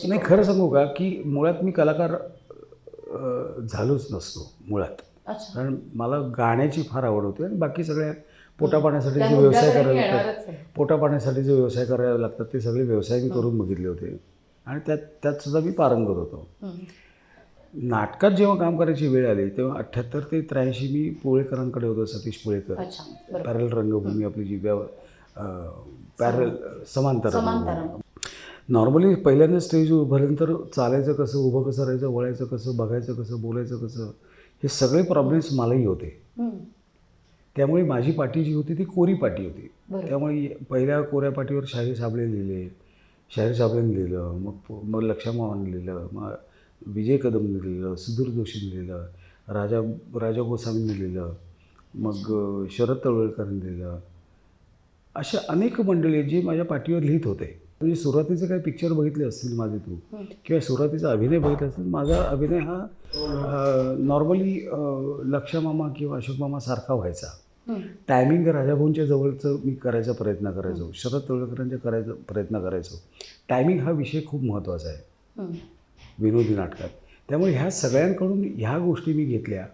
कशी नाही, खरं सांगू का की मुळात मी कलाकार झालोच नसतो मुळात. अच्छा. कारण मला गाण्याची फार आवड होती आणि बाकी सगळ्या पोटापाण्यासाठी त्या जे व्यवसाय मुद्द्याकडे मी करायला लागतात, येणारच आहे. पोटापाण्यासाठी जे व्यवसाय करायला लागतात ते सगळे व्यवसाय मी करून बघितले होते आणि त्यात सुद्धा मी पारंगत होतो. नाटकात जेव्हा काम करायची वेळ आली तेव्हा 78 ते 83 मी पोळेकरांकडे होतो, सतीश पोळेकर. अच्छा, बरोबर. पॅरल रंगभूमी आपली जी पॅरल समांतर समांतर. रंगभूमी. नॉर्मली पहिल्यांदा स्टेजवर उभारल्यानंतर चालायचं कसं, उभं कसं राहायचं, वळायचं कसं, बघायचं कसं, बोलायचं कसं, हे सगळे प्रॉब्लेम्स मलाही होते. त्यामुळे माझी पाटी जी होती ती कोरी पाटी होती. त्यामुळे पहिल्या कोऱ्या पाटीवर शाहीर साबळे लिहिले, शाहीर साबळेने लिहिलं, मग लक्षामावाने लिहिलं, मग विजय कदमने लिहिलं, सुधीर जोशीने लिहिलं, राजा गोसावींनी लिहिलं, मग शरद तळवलकरांनी लिहिलं. अशा अनेक मंडळी आहेत जे माझ्या पाठीवर लिहित होते. म्हणजे सुरुवातीचे काही पिक्चर बघितले असतील माझे तू, किंवा सुरुवातीचा अभिनय बघितला असेल. माझा अभिनय हा नॉर्मली लक्षमामा किंवा अशोक मामा सारखा व्हायचा. टायमिंग राजाभाऊंच्या जवळचं मी करायचा प्रयत्न करायचो, शरद तळवलकरांच्या करायचा प्रयत्न करायचो. टायमिंग हा विषय खूप महत्त्वाचा आहे विनोदी नाटकात. त्यामुळे ह्या सगळ्यांकडून ह्या गोष्टी मी घेतल्या